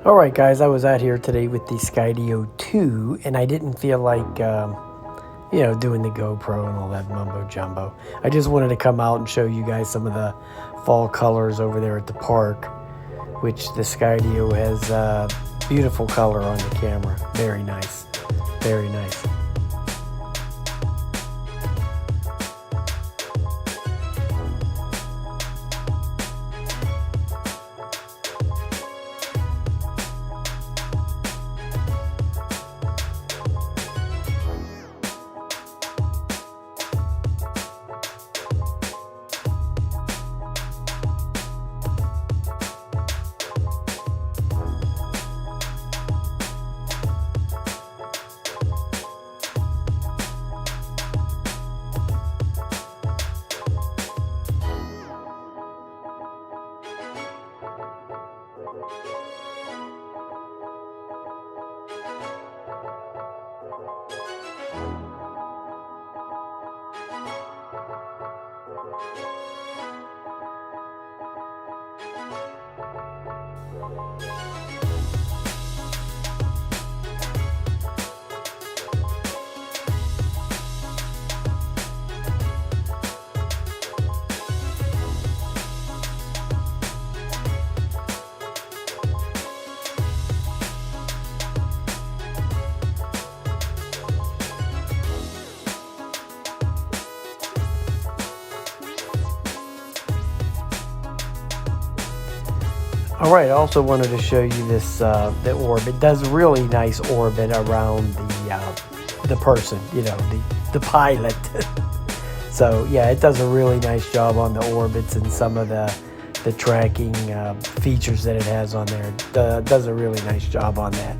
Alright guys, I was out here today with the Skydio 2 and I didn't feel like, doing the GoPro and all that mumbo jumbo. I just wanted to come out and show you guys some of the fall colors over there at the park, which the Skydio has beautiful color on the camera. Very nice. Very nice. Alright, I also wanted to show you this the orb. It does a really nice orbit around the person, the pilot. So yeah, it does a really nice job on the orbits and some of the tracking features that it has on there. It does a really nice job on that.